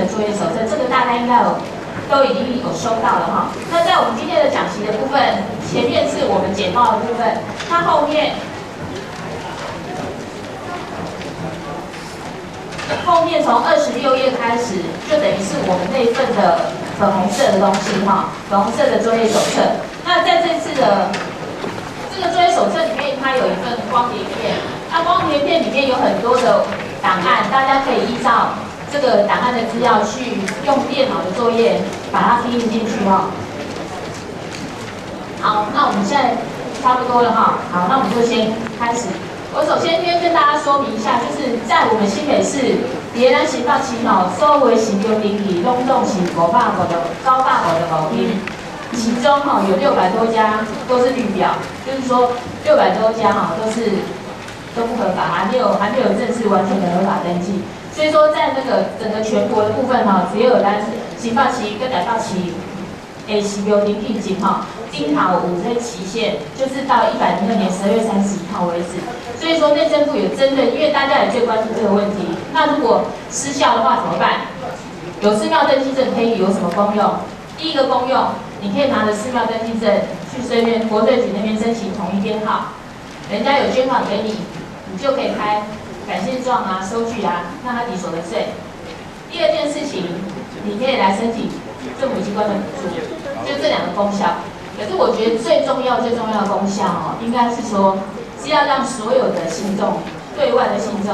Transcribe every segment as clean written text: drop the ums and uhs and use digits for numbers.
的作业手册，这个大家应该都已经有收到了哈。那在我们今天的讲习的部分，前面是我们简报的部分，那后面从26页开始，就等于是我们那一份的粉红色的东西哈，粉红色的作业手册。那在这次的这个作业手册里面，它有一份光碟片，那光碟片里面有很多的档案，大家可以依照这个档案的资料去用电脑的作业把它拼印进去哈。好，那我们现在差不多了哈。好，那我们就先开始。我首先跟大家说明一下，就是在我们新北市，咱新北市所有的行政登记拢总是950的950间，其中有600多家都是绿表，就是说600多家都不合法，还没有正式完全的合法登记。所以说，在那个整个全国的部分只有咱新北市跟台北市的市标登记证顶头有这期限，就是到106年12月31号为止。所以说内政部有针对，因为大家也最关注这个问题，那如果失效的话怎么办？有寺庙登记证可以有什么功用？第一个功用，你可以拿着寺庙登记证去这边国税局那边申请统一编号，人家有捐款给你，你就可以开感谢状啊、收据啊，让他抵所得税。第二件事情，你可以来申请政府机关的补助，就这2个功效。可是我觉得最重要的功效应该是说，是要让所有的信众，对外的信众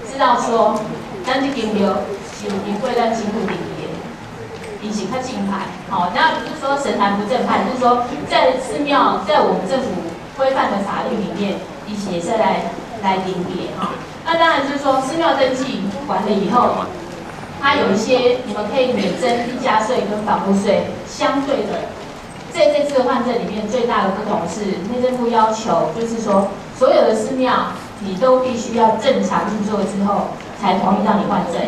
知道说，咱这间庙是有经过咱政府登记的，伊是较正派。那不是说神坛不正派，就是说在寺庙，在我们政府规范的法律里面，伊是也是来登记的那当然就是说，寺庙登记完了以后，它有一些你们可以免征地价税跟房屋税，相对的。在这次的换证里面，最大的不同是内政部要求，就是说所有的寺庙你都必须要正常运作之后，才同意让你换证。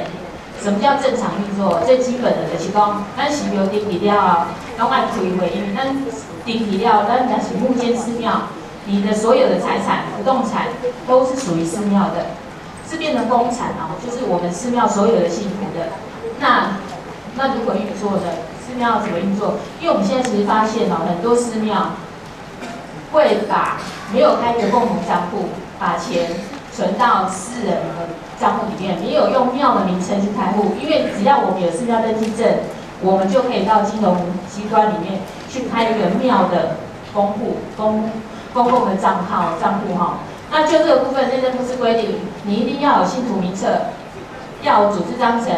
什么叫正常运作？最基本的就是讲，咱寺庙登记了，拢爱开会，因为咱登记了，咱若是目间寺庙，你的所有的财产、不动产都是属于寺庙的，是变成公产就是我们寺庙所有的信徒的。那如果运作的？寺庙怎么运作？因为我们现在其实发现很多寺庙会把没有开一个共同账户，把钱存到私人的账户里面，没有用庙的名称去开户。因为只要我们有寺庙登记证，我们就可以到金融机关里面去开一个庙的公户、公共的账户那就这个部分，内政部是规定，你一定要有信徒名册，要有组织章程，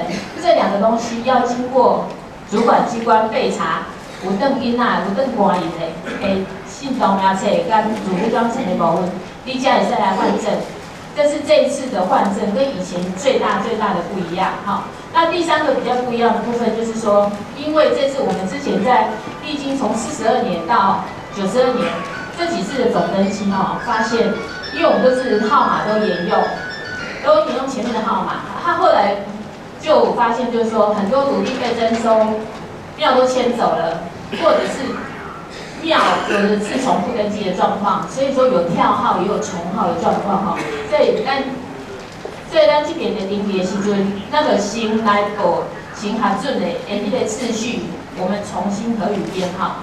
这2个东西要经过主管机关备查，有登囡仔、有登官员的信徒名册跟组织章程的部分，你才会使来换证。这是这一次的换证跟以前最大的不一样那第3个比较不一样的部分就是说，因为这次我们之前在历经从42年到92年这几次的总登记发现，因为我们都是号码都沿用前面的号码，他后来就发现，就是说很多土地被征收，庙都迁走了，或者是庙有的是重复登记的状况，所以说有跳号也有重号的状况所以咱这边的登记的时阵，那个新来过新核准的那个次序，我们重新核予编号，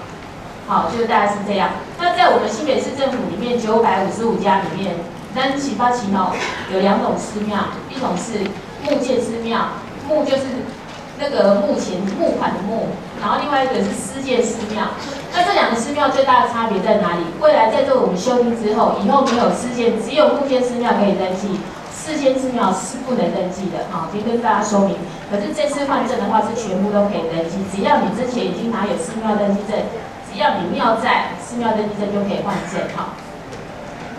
就大概是这样。那在我们新北市政府里面，955家里面，咱新北市有2种寺庙，一种是木建寺庙，木就是那个目前募款的募，然后另外一个是私建寺庙。那这2个寺庙最大的差别在哪里？未来在做我们修订之后，以后没有私建，只有木建寺庙可以登记，私建寺庙是不能登记的先跟大家说明。可是这次换证的话是全部都可以登记，只要你之前已经拿有寺庙登记证，只要你庙在，寺庙登记证就可以换证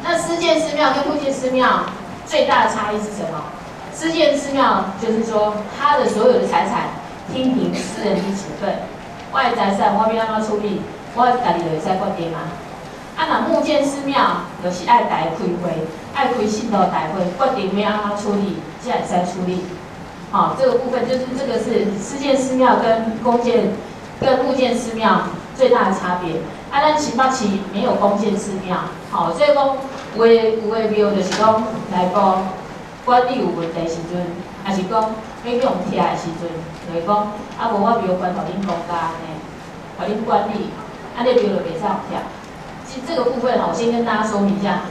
那私建寺庙跟木建寺庙最大的差异是什么？私建寺庙就是说，他的所有的财产听凭私人之处分，我的财产我要安怎处理，我家己就会使决定那木建寺庙就是爱大开会，爱开信徒大会，决定要安怎处理，才会使处理。这个部分就是这个是私建寺庙跟木建寺庙最大的差别。咱新北市没有公建寺庙，所以讲有的庙就是讲来讲。管理有问题时阵，还是讲要用拆的时阵，就会讲啊无我庙关互恁公家呢，互恁管理，啊你庙就袂使用拆。其实这个部分我先跟大家说明一下，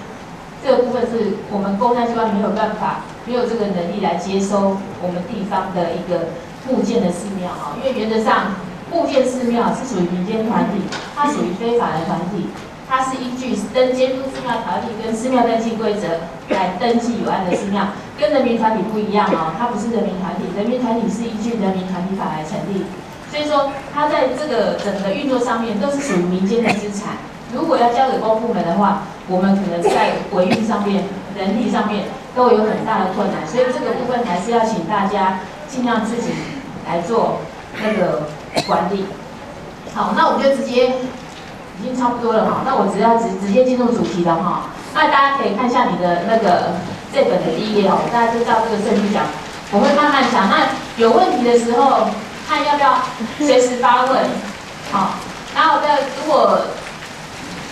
这个部分是我们公家机关没有办法，没有这个能力来接收我们地方的一个木建的寺庙因为原则上木建寺庙是属于民间团体，它属于非法的团体。它是依据监督寺庙条例跟寺庙登记规则来登记有案的寺庙，跟人民团体不一样它不是人民团体，人民团体是依据人民团体法来成立，所以说它在这个整个运作上面都是属于民间的资产。如果要交给公部门的话，我们可能在维运上面、人力上面都有很大的困难，所以这个部分还是要请大家尽量自己来做那个管理。好，那我们就直接。已经差不多了那我直接进入主题了那大家可以看一下你的那个这本的第一页大家就照这个顺序讲，我会慢慢讲。那有问题的时候，看要不要随时发问，然后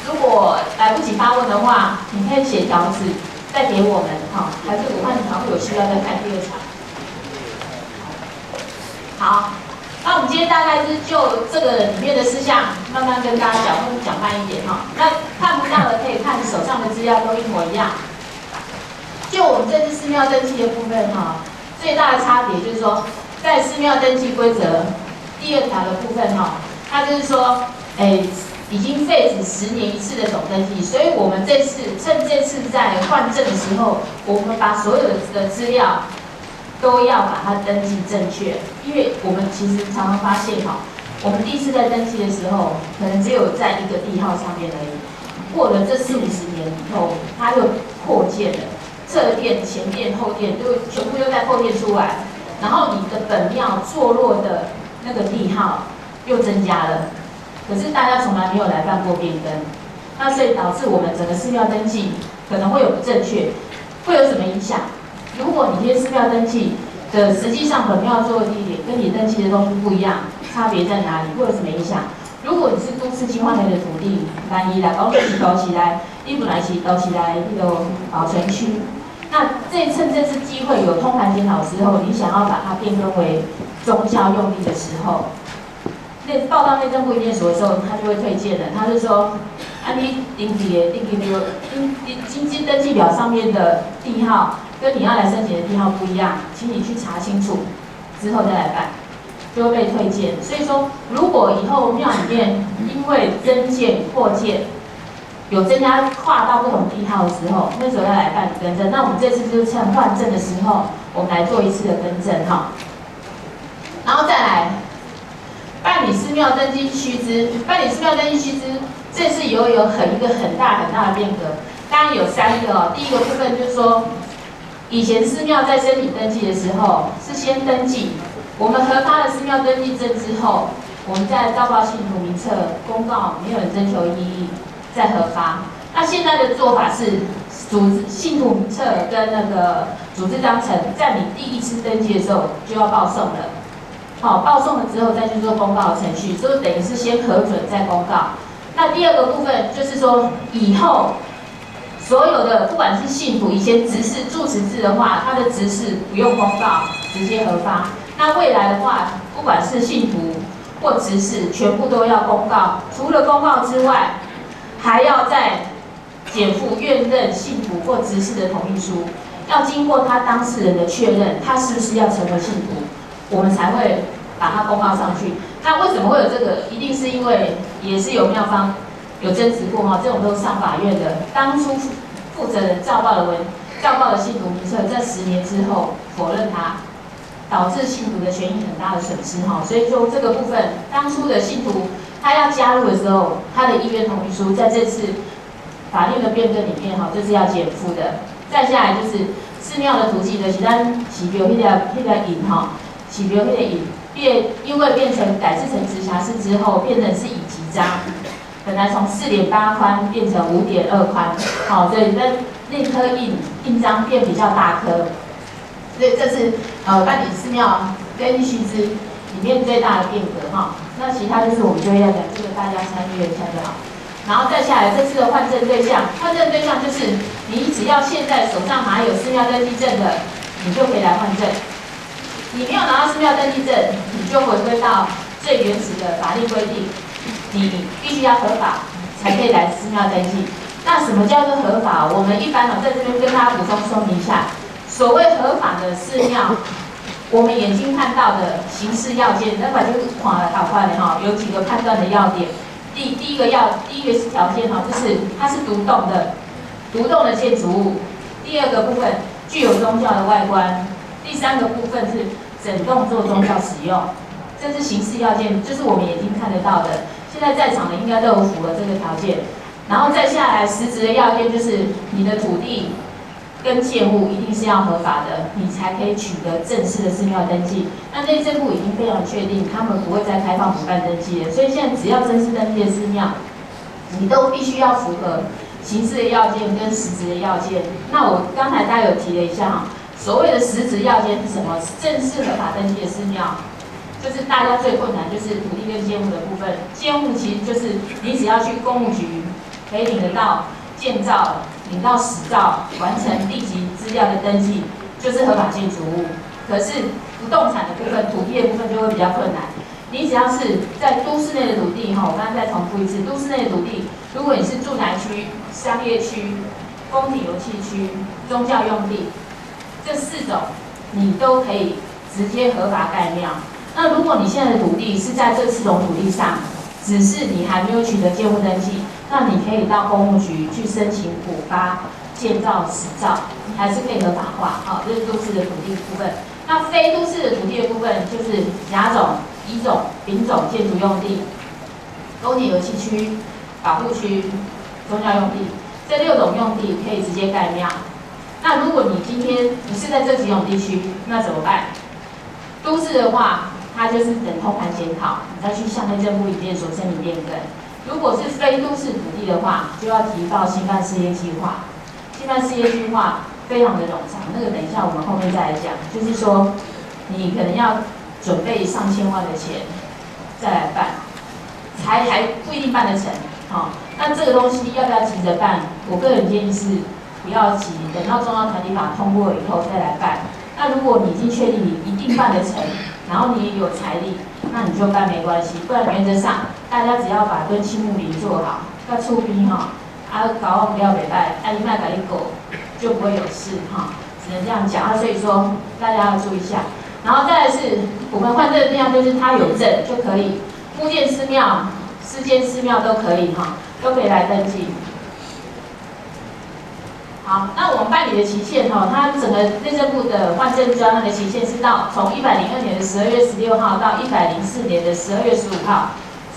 如果来不及发问的话，你可以写条子再给我们还是我看你好像有需要再看第二场。好。那我们今天大概是就这个里面的事项慢慢跟大家讲，或者讲慢一点那看不到的可以看手上的资料都一模一样。就我们这次寺庙登记的部分最大的差别就是说，在寺庙登记规则第2条的部分它就是说，已经废止10年1次的总登记，所以我们这次趁这次在换证的时候，我们把所有的资料。都要把它登记正确，因为我们其实常常发现我们第一次在登记的时候，可能只有在一个地号上面而已。过了这40-50年以后，它又扩建了，侧殿、前殿、后殿就全部又再扩建出来，然后你的本庙坐落的那个地号又增加了，可是大家从来没有来办过变更，那所以导致我们整个寺庙登记可能会有不正确，会有什么影响？如果你今天寺庙登记的实际上本庙做的地点跟你登记的东西不一样，差别在哪里？会有什么影响？如果你是都市计划内的土地，万一啦，讲是都起来，你本来是都起来那个保存区，那趁这次机会有通盘检讨之后，你想要把它变更为宗教用地的时候，报到内政部营建所的时候，他就会推荐的，他就说，你登记登记表上面的地号。跟你要来申请的地号不一样，请你去查清楚，之后再来办，就会被推荐。所以说，如果以后庙里面因为增建、扩建，有增加跨到不同地号的时候，那时候要来办理更正。那我们这次就是趁换证的时候，我们来做一次的更正然后再来办理寺庙登记须知，办理寺庙登记须知，这次有一个很大的变革。当然有3个第一个部分就是说。以前寺庙在申请登记的时候是先登记，我们核发了寺庙登记证之后，我们再照报信徒名册公告，没有人征求异议，再核发。那现在的做法是，信徒名册跟那个组织章程，在你第1次登记的时候就要报送了。报送了之后再去做公告的程序，所以等于是先核准再公告。那第2个部分就是说，以后。所有的不管是信徒，以前执事住持制的话，他的执事不用公告，直接核发。那未来的话，不管是信徒或执事，全部都要公告。除了公告之外，还要再减负愿任信徒或执事的同意书，要经过他当事人的确认，他是不是要成为信徒，我们才会把它公告上去。那为什么会有这个？一定是因为也是有庙方。有争执过这种都是上法院的。当初负责人照报的信徒名册，在10年之后否认它，导致信徒的权益很大的损失所以说这个部分，当初的信徒他要加入的时候，他的意愿同意书在这次法令的变更里面就是要减负的。再下来就是寺庙的图记的，是咱是标那个印是标那个印，因为变成改制成直辖市之后，变成是乙级章。本来从4.8宽变成5.2宽，所以那颗印章变比较大颗，所以这是办理寺庙登记须知里面最大的变革那其他就是我们就要讲这个，大家参与一下就好。然后再下来这次的换证对象，就是你只要现在手上拿有寺庙登记证的，你就可以来换证。你没有拿到寺庙登记证，你就回归到最原始的法律规定，你必须要合法才可以来寺庙登记。那什么叫做合法？我们一般在这边跟大家补充说明一下，所谓合法的寺庙，我们眼睛看到的形式要件，那把就看了好快的哈，有几个判断的要点。第一个条件哈，就是它是独栋的建筑物。第二个部分具有宗教的外观。第三个部分是整栋做宗教使用，这是形式要件，就是我们眼睛看得到的。现在在场的应该都有符合这个条件。然后再下来实质的要件就是你的土地跟建物一定是要合法的，你才可以取得正式的寺庙登记。那内政部已经非常确定，他们不会再开放补办登记了。所以现在只要正式登记的寺庙，你都必须要符合形式的要件跟实质的要件。那我刚才大家有提了一下哈，所谓的实质要件是什么？正式合法登记的寺庙，就是大家最困难就是土地跟建物的部分。建物其实就是你只要去公务局可以领得到建造、领到实照，完成地籍资料的登记，就是合法建筑物。可是不动产的部分、土地的部分就会比较困难。你只要是在都市内的土地哈，我刚刚再重复一次，都市内的土地，如果你是住宅区、商业区、风体油气区、宗教用地，这4种你都可以直接合法盖庙。那如果你现在的土地是在这4种土地上，只是你还没有取得建物登记，那你可以到公务局去申请补发建造实照，你还是可以合法化。好，这是都市的土地部分。那非都市的土地的部分，就是甲种、乙种、丙种建筑用地、工业油气区、保护区、宗教用地，这6种用地可以直接盖庙。那如果你今天不是在这几种地区，那怎么办？都市的话，它就是等通盘检讨，你再去向内政部营建所申请变更。如果是非都市土地的话，就要提报兴办事业计划。兴办事业计划非常的冗长，那个等一下我们后面再来讲。就是说，你可能要准备上千万的钱再来办，还不一定办得成。好，那这个东西要不要急着办？我个人建议是不要急，等到中央团体法通过以后再来办。那如果你已经确定你一定办得成，然后你也有财力，那你就办没关系。不然原则上，大家只要把敦亲睦邻做好，要出兵哈，搞不了袂歹，你卖搞一狗就不会有事哈，只能这样讲。所以说大家要注意一下。然后再来是我们换证的对象，就是他有证就可以，木建寺庙、世间寺庙都可以哈，都可以来登记。好，那我们办理的期限哈，它整个内政部的换证专案的期限是从102年的12月16号到104年的12月15号，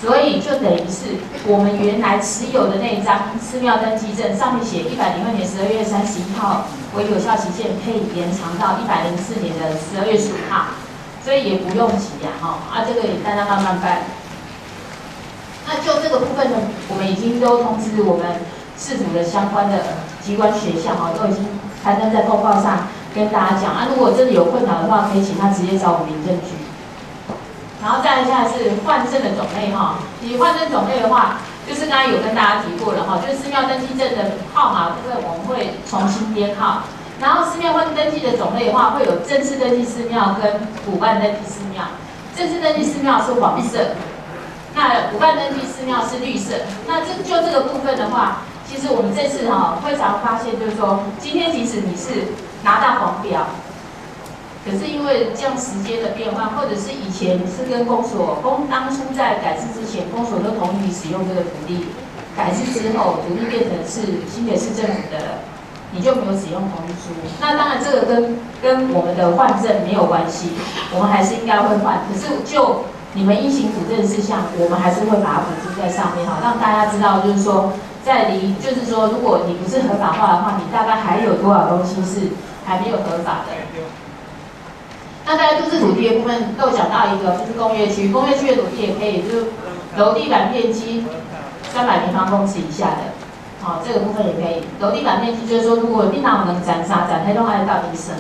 所以就等于是我们原来持有的那一张寺庙登记证上面写102年12月31号为有效期限，可以延长到104年的12月15号，所以也不用急这个也大家慢慢办。那就这个部分呢，我们已经都通知我们市府的相关的机关学校都已经刊登在公报上跟大家讲如果真的有困难的话，可以请他直接找我们民政局。然后再来下来是换证的种类其实换证种类的话，就是刚才有跟大家提过了就是寺庙登记证的号码部分我们会重新编号。然后寺庙换登记的种类的话，会有正式登记寺庙跟补办登记寺庙。正式登记寺庙是黄色，那补办登记寺庙是绿色。那就这个部分的话，其实我们这次会常发现，就是说，今天即使你是拿到黄表，可是因为这样时间的变换，或者是以前是跟当初在改制之前，公所都同意使用这个土地，改制之后，土地变成是新北市政府的了，你就没有使用同意书。那当然这个跟我们的换证没有关系，我们还是应该会换。可是就你们应行补正事项，我们还是会把它补注在上面让大家知道，就是说。就是说，如果你不是合法化的话，你大概还有多少东西是还没有合法的？那在都市土地的部分，都讲到一个，就是工业区。工业区的土地也可以，就是楼地板面积300平方公尺以下的，这个部分也可以。楼地板面积就是说，如果你哪能展开的话，到底省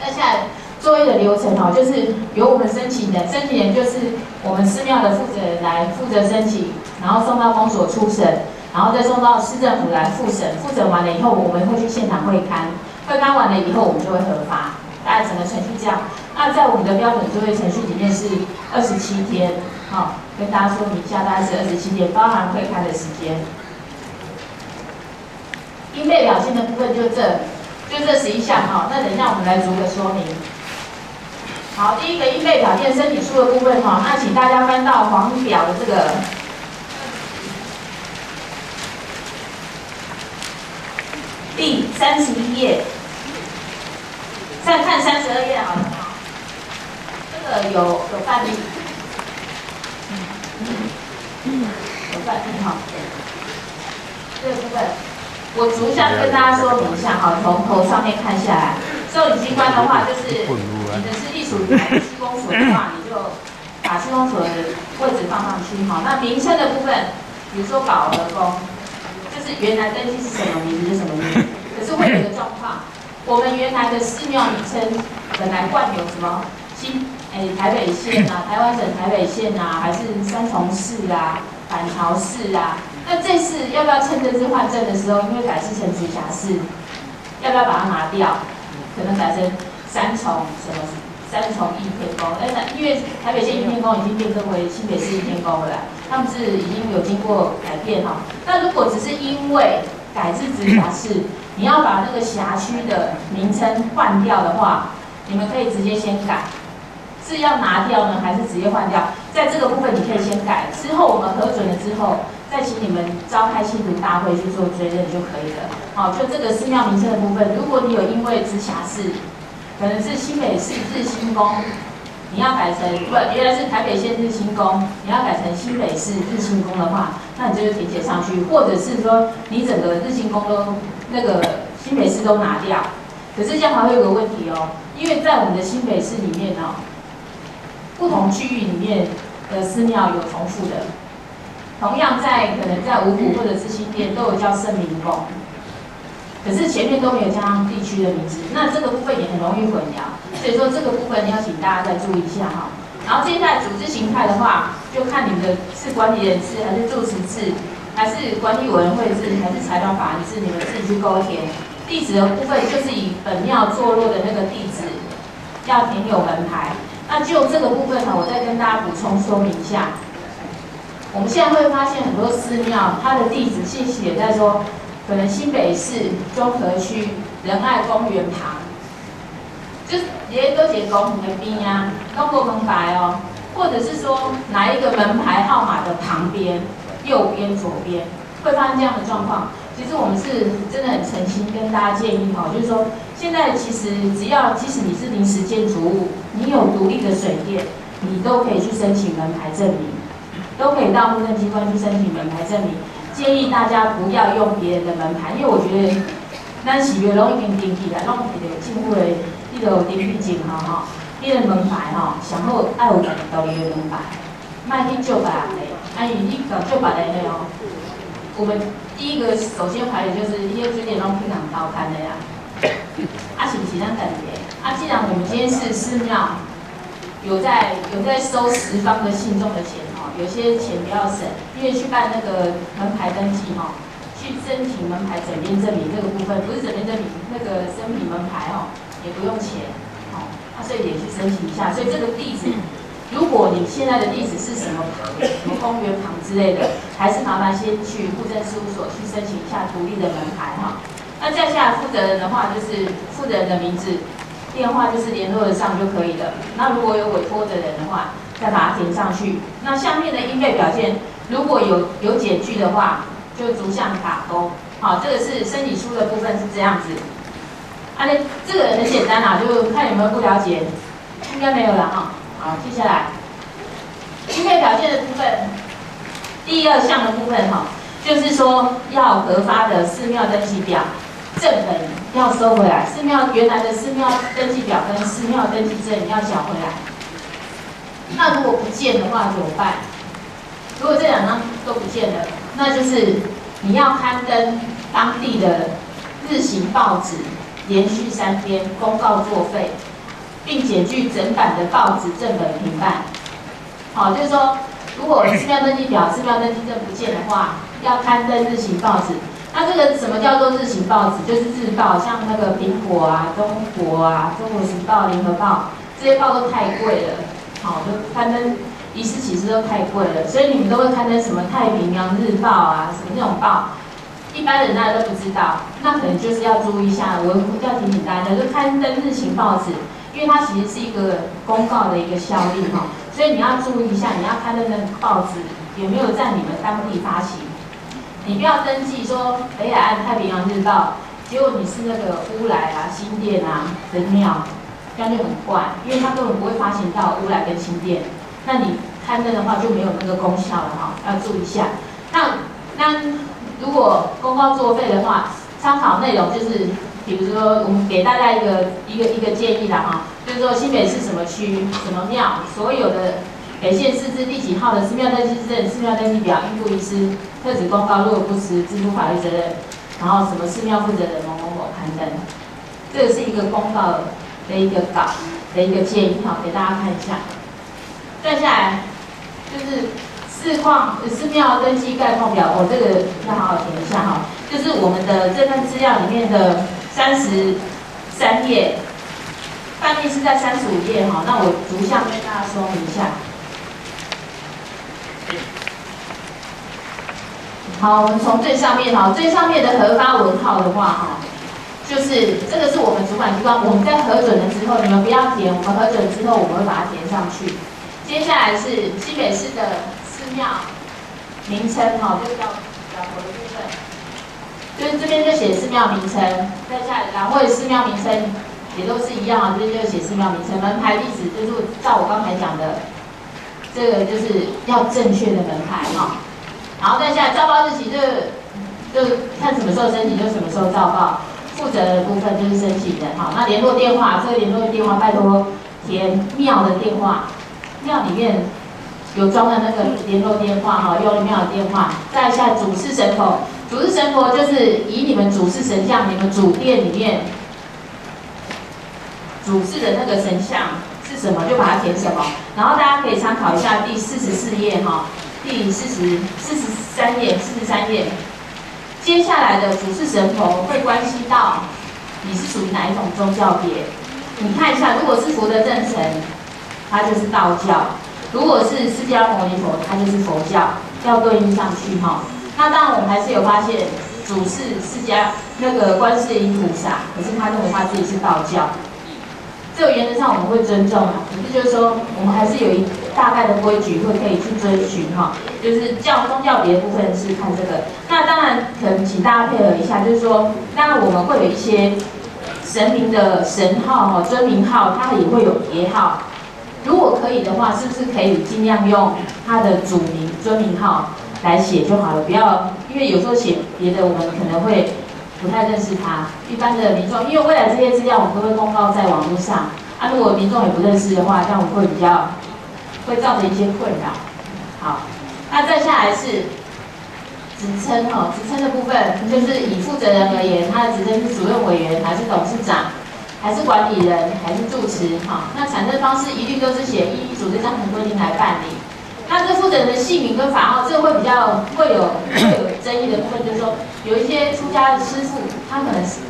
那下来作业的流程就是由我们申请人就是我们寺庙的负责人来负责申请。然后送到公所初审，然后再送到市政府来复审。复审完了以后，我们会去现场会勘，会勘完了以后，我们就会核发。大概整个程序这样。那在我们的标准作业程序里面是27天，好，跟大家说明一下，大概是27天，包含会开的时间。应备表现的部分就这11项哈，那等一下我们来逐个说明。好，第一个应备表现申请书的部分哈，那请大家翻到黄表的这个第31页，再看32页好了哈。这个有范例，有范例哈。这个部分，我逐项跟大家说明一下哈，从头上面看下来。受理机关的话，就是你的是隶属于哪个区公所的话，你就把区公所的位置放上去哈。那名称的部分，比如说保和宫，就是原来登记是什么名字是什么名字。可是会有一个状况，我们原来的寺庙名称本来冠有什么台北县啊，台湾省台北县啊，还是三重市啊、板桥市啊。那这次要不要趁这次换证的时候，因为改制成直辖市，要不要把它拿掉？可能改成三重一天宫，因为台北县一天宫已经变更为新北市一天宫了啦，他们是已经有经过改变哈。那如果只是因为改制直辖市，你要把那个辖区的名称换掉的话，你们可以直接先改，是要拿掉呢，还是直接换掉？在这个部分你可以先改，之后我们核准了之后，再请你们召开信徒大会去做追认就可以了。好，就这个寺庙名称的部分，如果你有因为直辖市，可能是新北市日新宫，你要改成原来是台北县日新宫，你要改成新北市日新宫的话，那你就填写上去，或者是说你整个日新宫都那个新北市都拿掉。可是这样还会有个问题哦，因为在我们的新北市里面哦，不同区域里面的寺庙有重复的。同样可能在五股或者是新店都有叫圣明宫，可是前面都没有加上地区的名字，那这个部分也很容易混淆，所以说这个部分要请大家再注意一下哈。然后接下来组织形态的话，就看你们的是管理人制还是住持制，还是管理委员会制，还是财团法人制，你们自己去勾填。地址的部分就是以本庙坐落的那个地址要填有门牌。那就这个部分呢，我再跟大家补充说明一下。我们现在会发现很多寺庙，它的地址信息也在说，可能新北市中和区仁爱公园旁，就是也都写公园的边啊，都没门牌哦，或者是说哪一个门牌号码的旁边、右边、左边，会发生这样的状况。其实我们是真的很诚心跟大家建议哈，就是说现在其实即使你是临时建筑物，你有独立的水电，你都可以去申请门牌证明。都可以到户政机关去申请门牌证明，建议大家不要用别人的门牌，因为我觉得咱是越拢已经登记啦，拢一个政府的迄个登记证吼，迄个门牌吼，上好爱有家己独立的门牌，莫去借别人的，因为你讲借别人的哦，我们第一个首先排的就是迄个水电拢去人偷看的呀，是不是咱家己的？既然我们今天是寺庙，有在收十方的信众的钱。有些钱不要省，因为去办那个门牌登记哈，去申请门牌整编证明这个部分，不是整编证明，那个申请门牌哈也不用钱，所以也去申请一下。所以这个地址，如果你现在的地址是什么旁、什么公园旁之类的，还是麻烦先去户政事务所去申请一下独立的门牌哈。那再下来负责人的话，就是负责人的名字、电话，就是联络得上就可以了。那如果有委托的人的话，再把它填上去。那下面的应备表现，如果有检具的话，就逐项打勾。好，这个是申请书的部分是这样子。这个很简单啦，就看有没有不了解，应该没有了哈。好，接下来应备表现的部分，第2项的部分哈，就是说要核发的寺庙登记表正本要收回来，原来的寺庙登记表跟寺庙登记证要缴回来。那如果不见的话怎么办？如果这2张都不见了，那就是你要刊登当地的日行报纸，连续3天公告作废，并检具整版的报纸正本平办。好，就是说，如果寺庙登记表、寺庙登记证不见的话，要刊登日行报纸，那这个什么叫做日型报纸？就是日报，像那个苹果啊、中国啊、中国时报、联合报这些报都太贵了，好，都刊登遗失启事都太贵了，所以你们都会刊登什么太平洋日报啊，什么那种报，一般人大家都不知道，那可能就是要注意一下。我要提醒大家，就刊登日型报纸，因为它其实是一个公告的一个效力哈，所以你要注意一下，你要刊登的报纸有没有在你们当地发行。你不要登记说北海岸太平洋日报，结果你是那个乌来啊、新店啊的庙，这样就很怪，因为它根本不会发行到乌来跟新店，那你刊登的话就没有那个功效了哈，要注意一下。那如果公告作废的话，参考内容就是，比如说我们给大家一个建议啦哈，就是说新北市什么区什么庙，所有的北县市至第几号的寺庙登记证、寺庙登记表应不遗失。特指公告若不实，支付法律责任。然后什么寺庙负责人某某某刊登，这个是一个公告的一个稿的一个建议哈，给大家看一下。再下来就是寺庙登记概况表，这个要好好填一下哈。就是我们的这份资料里面的33页，范例是在35页哈。那我逐项跟大家说明一下。好，我们从最上面哈，最上面的核发文号的话哈，就是这个是我们主管机关，我们在核准了之后，你们不要填，我们核准之后我们会把它填上去。接下来是新北市的寺庙名称哈，就是表格的部分，就是这边就写寺庙名称，再下来然后寺庙名称也都是一样啊，这边就写寺庙名称，门牌地址就是照我刚才讲的，这个就是要正确的门牌哈。然后再下来照报日期，就看什么时候申请就什么时候照报。负责的部分就是申请人哈。那联络电话，这个联络电话拜托填庙的电话，庙里面有装的那个联络电话哈，用庙的电话。再下主事神佛，主事神佛就是以你们主事神像，你们主殿里面主事的那个神像是什么，就把它填什么。然后大家可以参考一下第44页哈。第43页，接下来的主事神佛会关系到你是属于哪一种宗教别。你看一下，如果是福德正神，它就是道教；如果是释迦牟尼佛，它就是佛教，要对应上去哈。那当然，我们还是有发现，主事释迦那个观世音菩萨，可是他认为他自己是道教。这个原则上我们会尊重啊，可是就是说我们还是有一大概的规矩会可以去遵循哈，就是宗教别的部分是看这个。那当然可能请大家配合一下，就是说，当然我们会有一些神明的神号哈、尊名号，它也会有别号。如果可以的话，是不是可以尽量用它的主名尊名号来写就好了？不要因为有时候写别的，我们可能会不太认识他，一般的民众，因为未来这些资料我们都会公告在网络上，啊，如果民众也不认识的话，这样会比较会造成一些困扰。好，那再下来是职称哈，职称的部分就是以负责人而言，他的职称是主任委员，还是董事长，还是管理人，还是住持哈？那产生方式一律都是写依组织章程规定来办理。那这负责人的姓名跟法号，这个会会有争议的部分，就是说有一些出家的师父，他可能是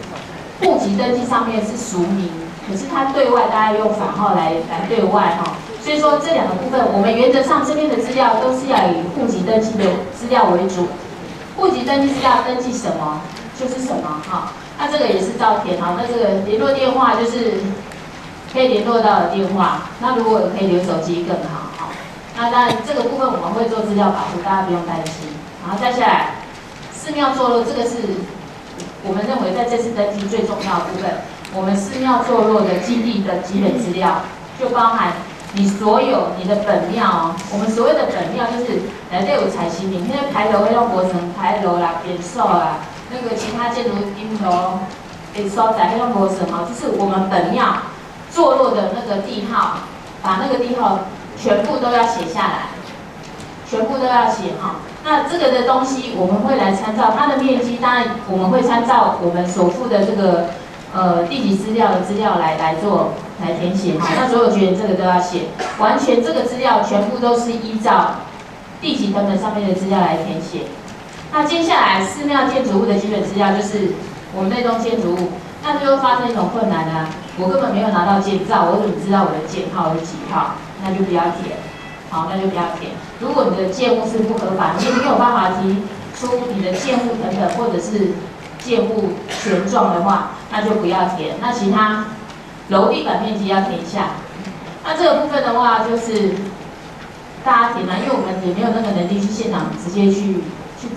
户籍登记上面是俗名，可是他对外大家用法号来对外哈。所以说这两个部分，我们原则上这边的资料都是要以户籍登记的资料为主，户籍登记资料登记什么就是什么哈。那这个也是照填哈。那这个联络电话就是可以联络到的电话，那如果可以留手机更好哈。那当然，这个部分我们会做资料保护，大家不用担心。然后再下来，寺庙坐落，这个是我们认为在这次登记最重要的部分。我们寺庙坐落的基地的基本资料，就包含你所有你的本庙哦。我们所谓的本庙就是内底有彩形名，那个牌楼会用磨成牌楼啦、匾首啦，那个其他建筑阴楼、所在会用磨成哈，就是我们本庙坐落的那个地号，把那个地号全部都要写下来，全部都要写哈。那这个的东西我们会来参照它的面积，当然我们会参照我们所附的这个地籍资料的资料来填写哈。那所有权这个都要写，完全这个资料全部都是依照地籍誊本上面的资料来填写。那接下来寺庙建筑物的基本资料就是我们那栋建筑物，那就会发生一种困难啊，我根本没有拿到建造，我怎么知道我的建号是几号？那就不要填，好，那就不要填。如果你的建物是不合法，你没有办法提出你的建物成本或者是建物权状的话，那就不要填。那其他楼地板面积要填一下。那这个部分的话，就是大家填啊，因为我们也没有那个能力去现场直接去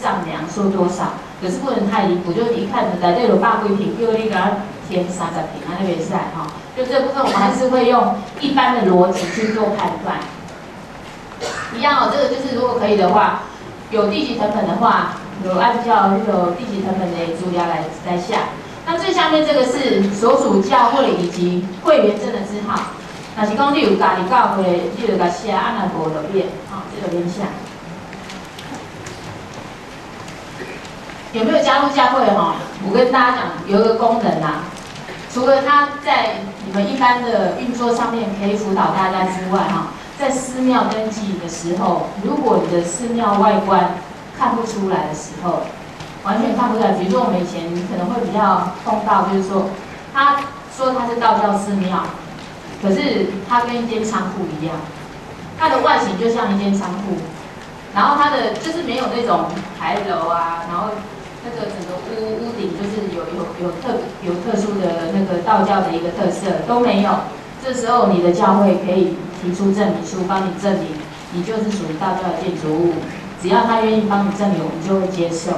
丈量说多少，可是不能太离谱，就一看来这有100几坪，叫你给它填30坪，那边是哈。就这部分我们还是会用一般的逻辑去做判断。一样哦，这个就是如果可以的话，有地籍成本的话，有按照有地籍成本的资料来下。那最下面这个是所属教会以及会员证的字号。若是讲你有家己教会，你就甲写，啊若无就免，这个免写。有没有加入教会哈？我跟大家讲，有一个功能啊，除了它在你们一般的运作上面可以辅导大家之外哈，在寺庙登记的时候，如果你的寺庙外观看不出来的时候，完全看不出来，比如说我们以前可能会比较碰到，就是说，他说他是道教寺庙，可是它跟一间仓库一样，它的外形就像一间仓库，然后它的就是没有那种牌楼啊，然后那个整个屋顶就是有特殊的那个道教的一个特色都没有。这时候你的教会可以提出证明书，帮你证明你就是属于道教的建筑物，只要他愿意帮你证明，我们就会接受。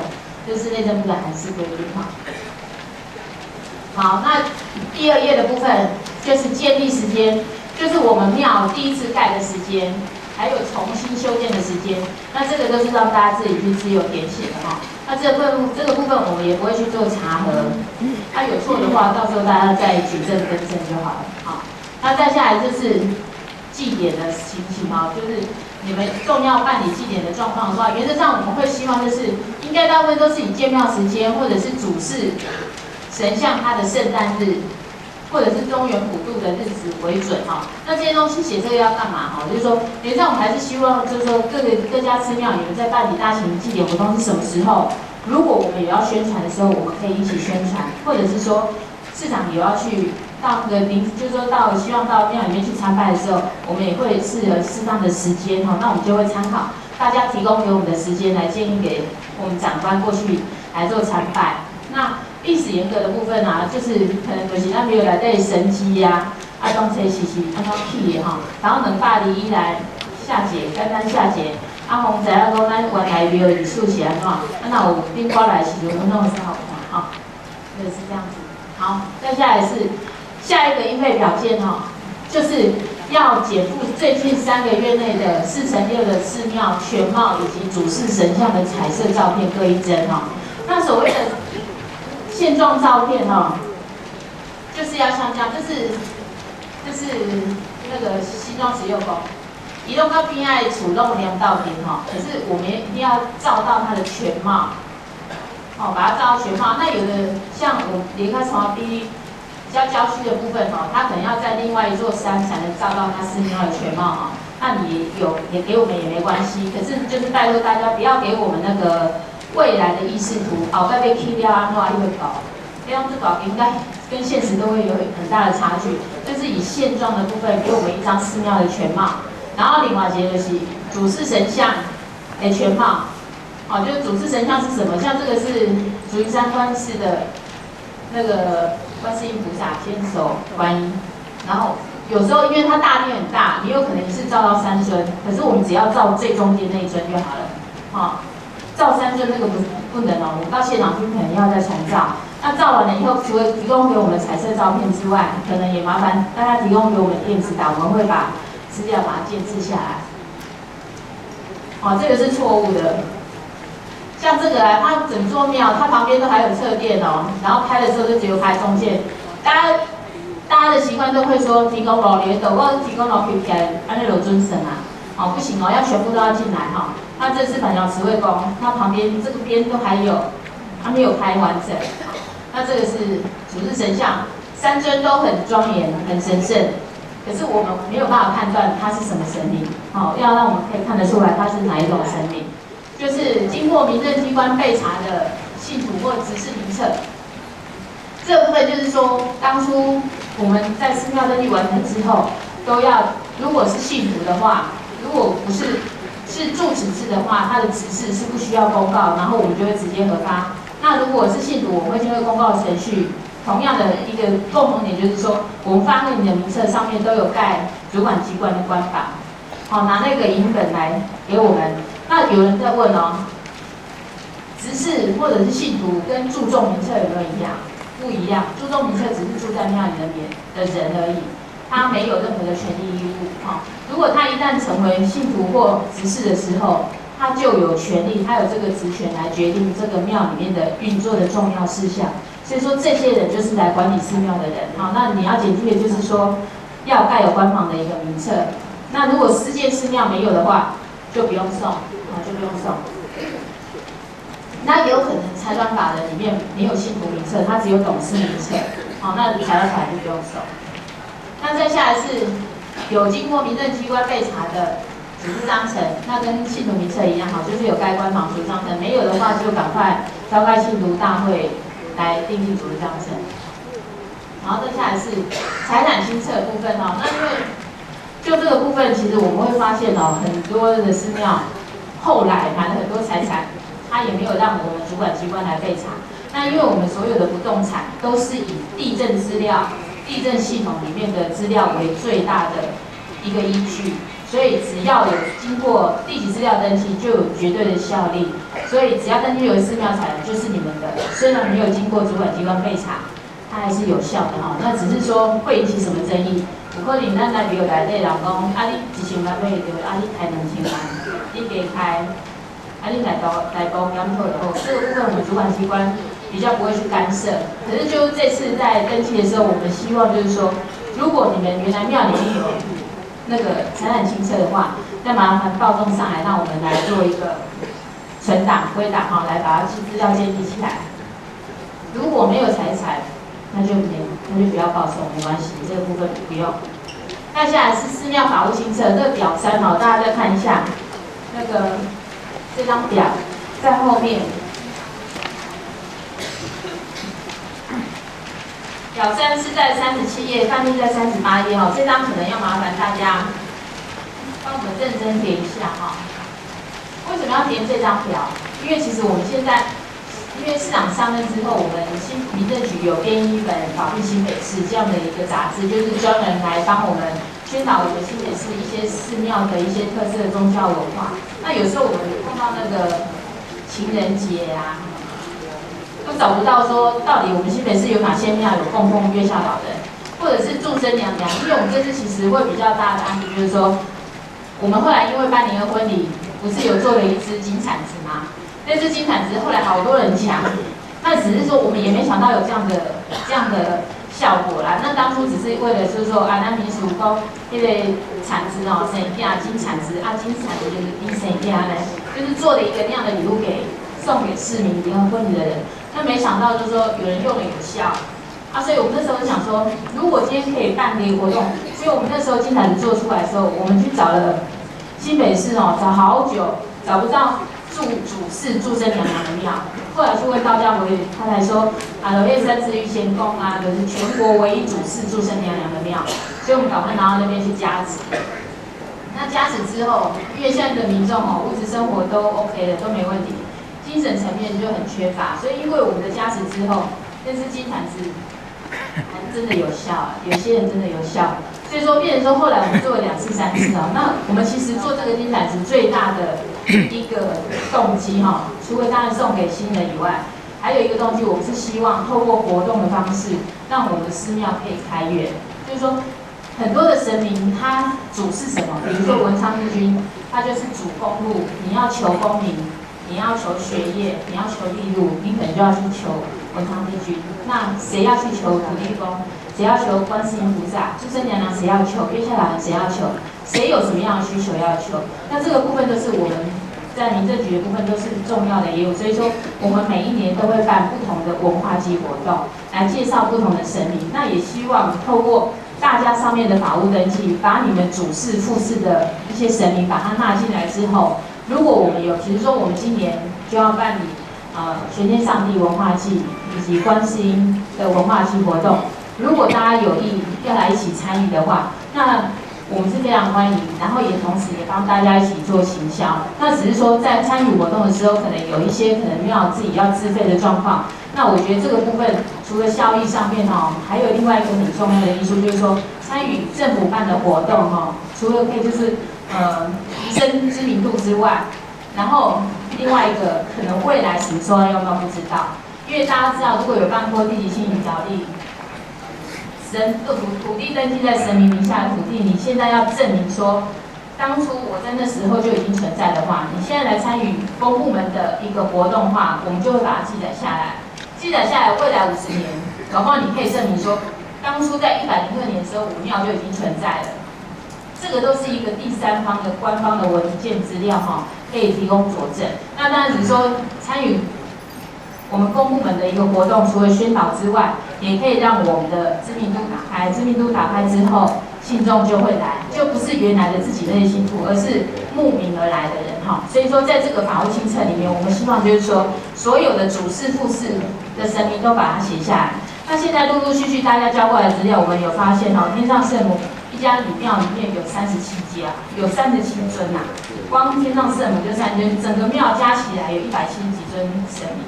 这是内政部的函释规定哈。好，那第2页的部分就是建立时间，就是我们庙第一次盖的时间，还有重新修建的时间。那这个都是让大家自己去自由填写的哈。那这个部分我们也不会去做查核，那有错的话，到时候大家再举证更正就好了。好，那再下来就是祭典的情形哈，就是你们重要办理祭典的状况的话，原则上我们会希望就是应该大部分都是以建庙时间或者是主事神像它的圣诞日，或者是中元普渡的日子为准哈。那这些东西写这个要干嘛哈？就是说，原则上我们还是希望，就是说各家寺庙你们在办理大型祭典活动是什么时候？如果我们也要宣传的时候，我们可以一起宣传，或者是说市长也要去到那个就是说希望到庙里面去参拜的时候，我们也会适当的时间哈。那我们就会参考大家提供给我们的时间来建议给我们长官过去来做参拜。那历史严格的部分啊，就是可能就是咱庙内底神迹呀，当初是按照起的哈，然后200年以来下节，简单下节，红知影讲咱原来庙的历史是安怎，那有顶过来的时阵，我弄是好看哈，就是这样子。好，再下来是下一个应配条件哈，就是要减负最近3个月内的4×6的寺庙全貌以及主事神像的彩色照片各1帧哈。那所谓的现状照片哈，就是要像这样，这是那个西装16公，移动到边爱处弄2道边哈，可是我们一定要照到它的全貌，把它照到全貌。那有的像我离开从比较郊区的部分哈，它可能要在另外一座山才能照到它寺庙的全貌哈。那你也给我们也没关系，可是就是拜托大家不要给我们那个未来的意识图，后盖被去掉啊，弄啊又会搞，这样子搞应该跟现实都会有很大的差距。就是以现状的部分给我们一张寺庙的全貌，然后另外一个就是主事神像的全貌，就是主事神像是什么？像这个是竹云山观世的那个观世音菩萨千手观音，然后有时候因为它大殿很大，你有可能是照到3尊，可是我们只要照最中间那一尊就好了，照3尊那个不能哦，我们到现场去可能要再重照。那照完了以后，除了提供给我们彩色照片之外，可能也麻烦大家提供给我们电子档，我们会把资料把它建置下来。这个是错误的。像这个啊，它整座庙，它旁边都还有侧殿哦，然后拍的时候就只有拍中间。大家的习惯都会说提供路连斗，我提供路起来，安尼就准神啊。不行哦，要全部都要进来哈。那这是板桥慈惠宫，它旁边这个边都还有，它没有拍完整。那这个是主事神像，3尊都很庄严、很神圣，可是我们没有办法判断它是什么神明，要让我们可以看得出来它是哪一种神明。就是经过民政机关备查的信徒或执事名册。这个部分就是说，当初我们在寺庙登记完成之后，都要，如果是信徒的话，如果不是住持制的话，他的指示是不需要公告，然后我们就会直接核发。那如果是信徒，我们会经过公告程序。同样的一个共同点就是说，我们发给你的名册上面都有盖主管机关的官榜，好，拿那个影本来给我们。那有人在问哦，执事或者是信徒跟注重名册有没有一样？不一样，注重名册只是住在庙里的人而已，他没有任何的权利义务。哈，如果他一旦成为信徒或执事的时候，他就有权利，他有这个职权来决定这个庙里面的运作的重要事项。所以说，这些人就是来管理寺庙的人。好，那你要检具的就是说，要盖有官方的一个名册。那如果私建寺庙没有的话，就不用送，就不用送。那也有可能财团法人里面没有信徒名册，他只有董事名册。好，那财团法人就不用送。那再下来是有经过民政机关备查的组织章程，那跟信徒名册一样，好，就是有该官方组织章程，没有的话就赶快召开信徒大会。来订立组织章程，然后再下来是财产清册的部分哦。那因为就这个部分，其实我们会发现哦，很多的寺庙后来买了很多财产，它也没有让我们主管机关来备查。那因为我们所有的不动产都是以地政资料、地政系统里面的资料为最大的一个依据。所以只要有经过地籍资料登记，就有绝对的效力。所以只要登记为寺庙财产，就是你们的。虽然没有经过主管机关备查，它还是有效的哈。那只是说会引起什么争议？有可能咱来庙内底人讲，啊你1,000万买着，啊你开2,000万，你加开，啊你来多检讨以后，这个部分我们主管机关比较不会去干涉。可是就这次在登记的时候，我们希望就是说，如果你们原来庙里面有那个财产清册的话，再麻烦报送上来，让我们来做一个存档、归档哈，来把它资料建立起来。如果没有财产，那就不要报送，没关系，这个部分不用。那下来是寺庙法务清册，这个表3哦，大家再看一下，那个这张表在后面。表3是在37页，范例在38页哦。这张可能要麻烦大家帮我们认真填一下哈。为什么要填这张表？因为其实我们现在，因为市长上任之后，我们民政局有编一本《保育新北市》这样的一个杂志，就是专门来帮我们宣导我们新北市一些寺庙的一些特色的宗教文化。那有时候我们碰到那个情人节啊。都找不到说到底我们新北市有哪些庙有供奉月下老人，或者是祝生娘娘。因为我们这次其实会比较大的案子，就是说，我们后来因为办联合婚礼，不是有做了一只金铲子吗？那只金铲子后来好多人抢，那只是说我们也没想到有这样的效果啦。那当初只是为了就是说，咱民俗讲那个铲子哦，生囝金铲子啊，金铲子就是金生囝呢，就是做了一个那样的礼物送给市民联合婚礼的人。那没想到就是说有人用了有效，所以我们那时候就想说，如果今天可以办这个活动，所以我们那时候金铲子做出来的时候，我们去找了新北市哦，找好久找不到主事祝生娘娘的庙，后来去问道教委员，他才说有叶三支玉仙宫啊，就是全国唯一主事祝生娘娘的庙，所以我们赶快拿到那边去加持。那加持之后，因为现在的民众物质生活都 OK 的，都没问题。精神层面就很缺乏，所以因为我们的加持之后，那只金铲子还真的有效，有些人真的有效，所以说变成说后来我们做了2次3次哦。那我们其实做这个金铲子最大的一个动机除了当然送给新人以外，还有一个动机，我们是希望透过活动的方式，让我们的寺庙可以开源，就是说很多的神明他主是什么？比如说文昌帝君，他就是主公路，你要求功名。你要求学业，你要求利禄，你可能就要去求文昌帝君。那谁要去求土地公？谁要求观世音菩萨？祝生娘娘谁要求？月下老人谁要求？谁有什么样的需求要求？那这个部分都是我们在民政局的部分都是重要的业务。所以说，我们每一年都会办不同的文化祭活动，来介绍不同的神明。那也希望透过大家上面的法务登记，把你们主事、副事的一些神明把它纳进来之后。如果我们有，比如说我们今年就要办理玄天上帝文化祭以及观世音的文化祭活动，如果大家有意要来一起参与的话，那我们是非常欢迎，然后也同时也帮大家一起做行销。那只是说在参与活动的时候，可能有一些可能要自己要自费的状况。那我觉得这个部分除了效益上面还有另外一个很重要的因素，就是说参与政府办的活动除了可以就是提升知名度之外，然后另外一个可能未来什么时候要用到不知道，因为大家知道如果有办过地籍信名条例。土地登记在神明名下的土地，你现在要证明说，当初我在那时候就已经存在的话，你现在来参与公部门的一个活动的话，我们就会把它记载下来。记载下来，未来50年，搞不好你可以证明说，当初在102年的时候，武庙就已经存在了。这个都是一个第三方的官方的文件资料可以提供佐证。那当然只是说参与我们公部门的一个活动，除了宣导之外，也可以让我们的知名度打开。知名度打开之后，信众就会来，就不是原来的自己那些信徒，而是慕名而来的人所以说，在这个法务清册里面，我们希望就是说，所有的主事副事的神明都把它写下来。那现在陆陆续续大家交过来的资料，我们有发现天上圣母一家庙里面有37家，有37尊光天上圣母就3尊，整个庙加起来有170几尊神明。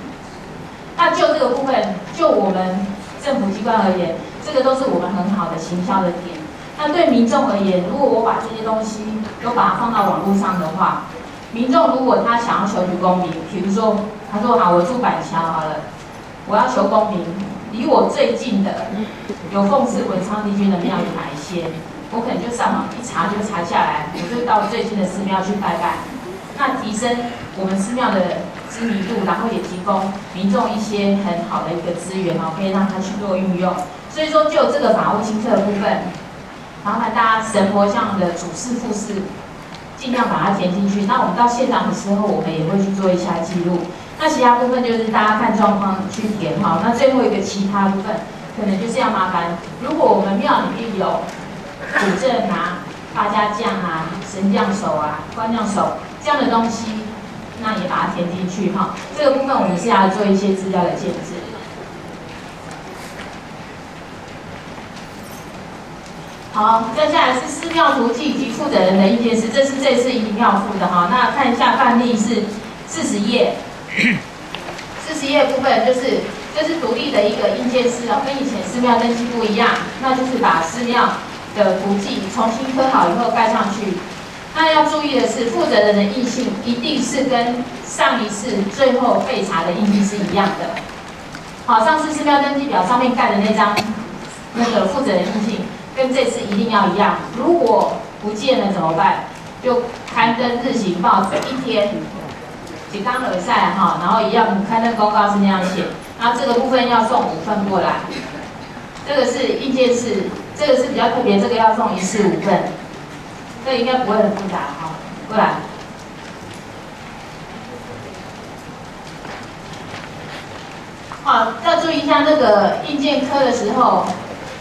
那就这个部分，就我们政府机关而言，这个都是我们很好的行销的点。那对民众而言，如果我把这些东西都把它放到网络上的话，民众如果他想要求取公平，比如说他说好，我住板桥好了，我要求公平，离我最近的有奉祀文昌帝君的庙有哪一些，我可能就上网一查就查下来，我就到最近的寺庙去拜拜。那提升我们寺庙的知名度，然后也提供民众一些很好的一个资源可以让他去做运用。所以说，就这个法务清册的部分，麻烦大家神佛像的主事副事，尽量把它填进去。那我们到现场的时候，我们也会去做一下记录。那其他部分就是大家看状况去填那最后一个其他部分，可能就是要麻烦，如果我们庙里面有古镇八家将神将手官将手这样的东西，那也把它填进去这个部分我们是要做一些资料的建制。好，接下来是寺庙图记及负责人的意见书，这是这次一定要附的那看一下范例是40页，40页部分就是这是独立的一个印鉴式跟以前寺庙登记不一样，那就是把寺庙的图记重新刻好以后盖上去。那要注意的是，负责人的印信一定是跟上一次最后备查的印记是一样的。好，上次寺庙登记表上面盖的那张那个负责人印信，跟这次一定要一样。如果不见了怎么办？就刊登日行报纸1天，几刚耳赛然后一样刊登公告是那样写。然后这个部分要送5份过来，这个是印鉴式，这个是比较特别，这个要送1次5份。这应该不会很复杂过来。好，要注意一下那个印鉴科的时候，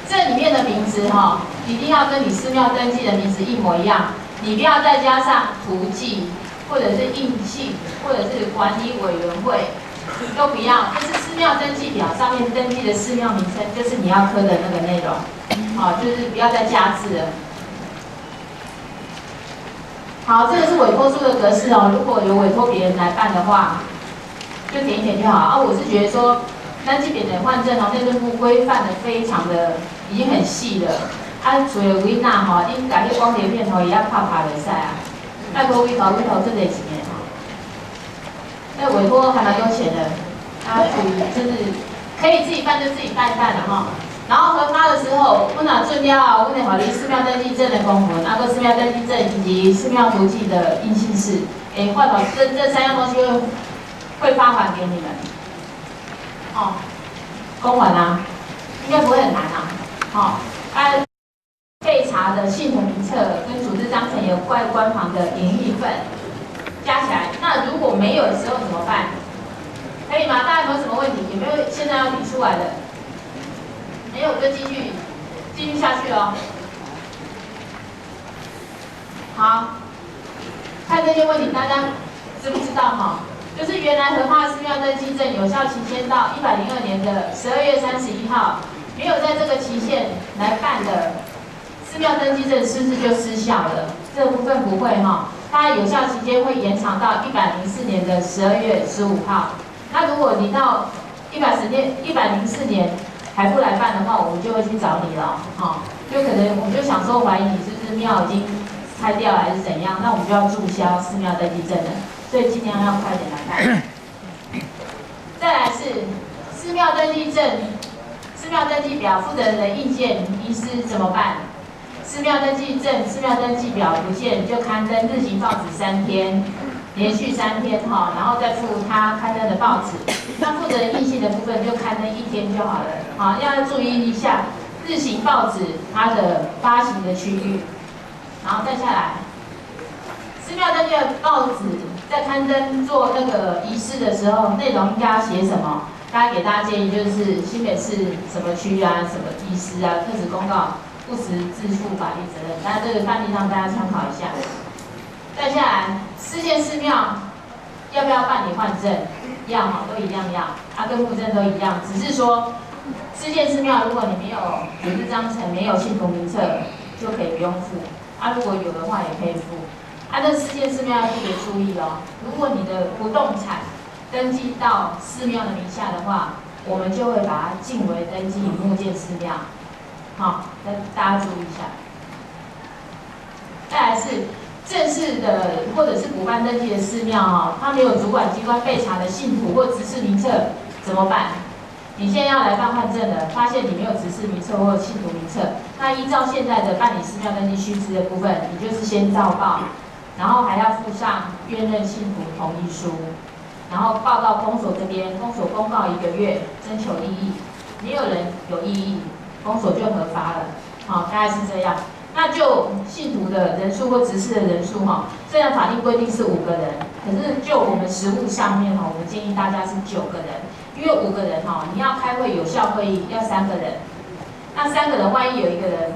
这里面的名字一定要跟你寺庙登记的名字一模一样，你不要再加上图记，或者是印信，或者是管理委员会，都不要。这是寺庙登记表上面登记的寺庙名称，就是你要刻的那个内容。就是不要再加字了。好，这个是委托书的格式如果有委托别人来办的话，就点一点就好我是觉得说，登记别人换证内政部规范的非常的已经很细了。除了维纳你改个光碟片也要拍就使拜托委托真得钱那委托还蛮多钱的，大家注意，就是可以自己办就自己办了然后核发的时候，我们准了，我们会予你寺庙登记证的公文，个寺庙登记证以及寺庙图记的印信式，换到这3样东西会发还给你们。公文应该不会很难备查的信徒名册跟组织章程有官方的演绎份加起来，那如果没有的时候怎么办？可以吗？大家有没有什么问题？有没有现在要提出来的？没有就继续下去好，看这些问题大家知不知道哈？就是原来合法寺庙登记证有效期限到102年的12月31号，没有在这个期限来办的寺庙登记证是不是就失效了？这个部分不会哈，它有效期间会延长到104年的12月15号。那如果你到104年还不来办的话，我们就会去找你了，哈，就可能我们就想说怀疑你是不是庙已经拆掉了还是怎样，那我们就要注销寺庙登记证了，所以尽量要快点来办。再来是寺庙登记证、寺庙登记表负责人的意见遗失怎么办？寺庙登记证、寺庙登记表不见就刊登日行报纸3天。连续3天哈，然后再附他刊登的报纸。那负责人印信的部分就刊登1天就好了。好，要注意一下日行报纸它的发行的区域。然后再下来，寺庙登记的报纸在刊登做那个仪式的时候，内容应该要写什么？大家给大家建议就是新北市什么区啊、什么遗失啊、特此公告不实自负法律责任。那这个范例让大家参考一下。再下来，4间寺庙要不要办理换证？要哈，都一样要，跟户政都一样，只是说4间寺庙如果你没有组织章程、没有信徒名册，就可以不用付。如果有的话也可以付。这4间寺庙要特别注意哦，如果你的不动产登记到寺庙的名下的话，我们就会把它进为登记木建寺庙。好，那大家注意一下。再来是。正式的或者是补办登记的寺庙哈，它没有主管机关备查的信徒或执事名册怎么办？你现在要来办换证的，发现你没有执事名册或信徒名册，那依照现在的办理寺庙登记须知的部分，你就是先照报，然后还要附上愿任信徒同意书，然后报到公所这边，公所公告1个月，征求异议，没有人有异议，公所就核发了。好，大概是这样。那就信徒的人数或执事的人数哈，虽然法定规定是5个人，可是就我们实务上面哈，我们建议大家是9个人，因为5个人哈，你要开会有效会议要3个人，那3个人万一有1个人、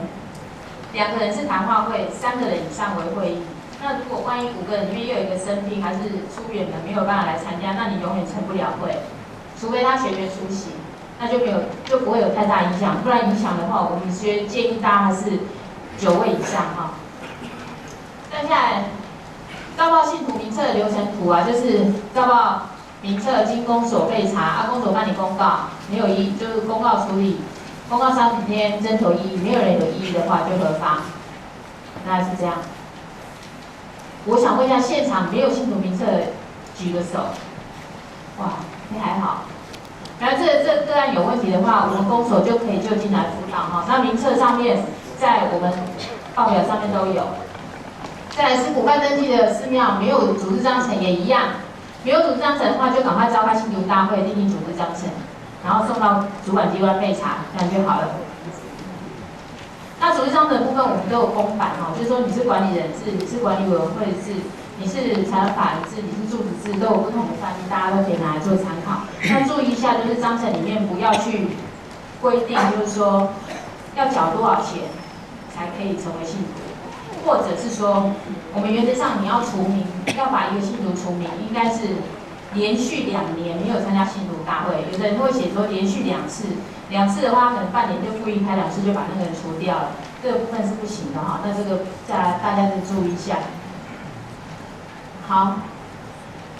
2个人是谈话会，3个人以上为会议，那如果万一5个人里面又有1个生病还是出远门没有办法来参加，那你永远成不了会，除非他全员出席，那就不会有太大影响，不然影响的话，我们建议大家还是9位以上哈。再下来，照报信徒名册的流程图啊，就是照报名册经公所备查，公所办理公告，没有异议就是公告处理，公告30天征求异议，没有人有异议的话就核发，大概是这样。我想问一下，现场没有信徒名册举个手。哇，你还好。然后这个案有问题的话，我们公所就可以就近来辅导哈。那名册上面在我们报表上面都有。再来是补办登记的寺庙，没有组织章程也一样，没有组织章程的话，就赶快召开信徒大会，订定组织章程，然后送到主管机关备查，这样就好了。那组织章程的部分我们都有公版哈，就是说你是管理人制，你是管理委员会制，你是财产法人制，你是住址制，都有不同的范例，大家都可以拿来做参考。那注意一下，就是章程里面不要去规定，就是说要缴多少钱才可以成为信徒。或者是说，我们原则上你要除名，要把一个信徒除名，应该是连续2年没有参加信徒大会。有的人会写说连续2次，2次的话可能半年就复议开2次就把那个人除掉了，这个部分是不行的哈。那这个大家就注意一下。好，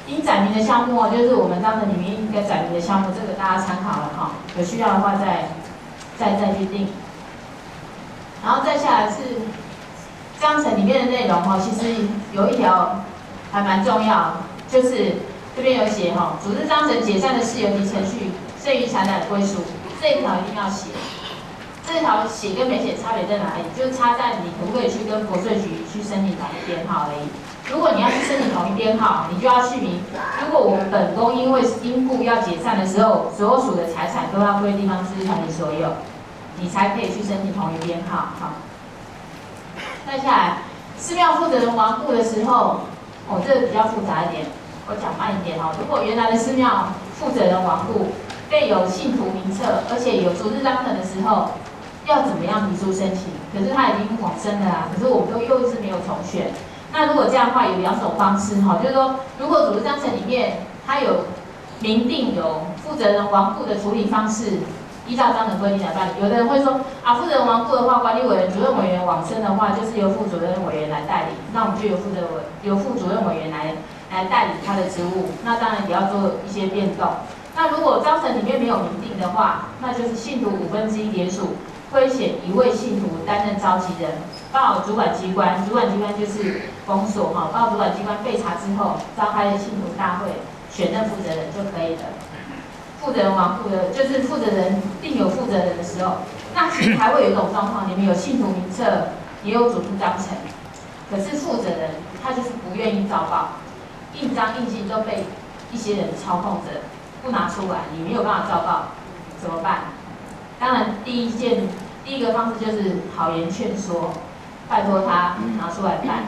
应载明的项目就是我们章程里面应该载明的项目，这个大家参考了哈。有需要的话再去定。然后再下来是。章程里面的内容哈，其实有一条还蛮重要，就是这边有写哈，组织章程解散的事由及程序，剩余财产归属，这一条一定要写。这条写跟没写差别在哪里？就差在你可不可以去跟国税局去申请统一编号而已。如果你要去申请统一编号，你就要去明，如果我们本宫因为因故要解散的时候，所有属的财产都要归地方自治团体所有，你才可以去申请统一编号。好。再下来，寺庙负责人亡故的时候，这个比较复杂一点，我讲慢一点哈。如果原来的寺庙负责人亡故，备有信徒名册，而且有组织章程的时候，要怎么样提出申请？可是他已经往生了啊，可是我们又一直没有重选。那如果这样的话，有2种方式哈，就是说，如果组织章程里面它有明定有负责人亡故的处理方式，依照章程规定来办理。有的人会说啊，负责人亡故的话，管理委员、主任委员往生的话，就是由副主任委员来代理，那我们就由副主任委员来代理他的职务。那当然也要做一些变动。那如果章程里面没有明定的话，那就是信徒1/5联署推选1位信徒担任召集人，报主管机关，主管机关就是公所哈，报主管机关备查之后，召开信徒大会，选任负责人就可以了。负责人亡故的，就是负责人定有负责人的时候，那其实还会有一种状况，你们有信徒名册，也有组织章程，可是负责人他就是不愿意照报，印章印信都被一些人操控着，不拿出来，你没有办法照报，怎么办？当然，第一个方式就是好言劝说，拜托他拿出来办。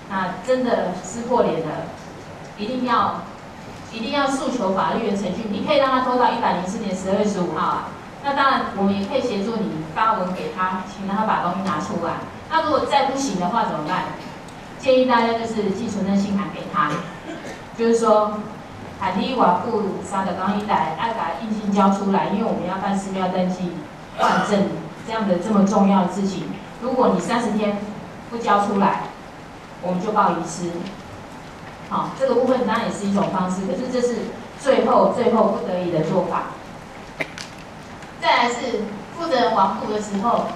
那真的撕破脸了，一定要诉求法律的程序。你可以让他拖到104年12月15号啊。那当然，我们也可以协助你发文给他，请他把东西拿出来。那如果再不行的话怎么办？建议大家就是寄存证信函给他，就是说。喊你瓦布3个刚一来，爱把印信交出来，因为我们要办寺庙登记换证这样的这么重要的事情。如果你30天不交出来，我们就报遗失。好，这个部分当然也是一种方式，可是这是最后不得已的做法。再来是负责人亡故的时候，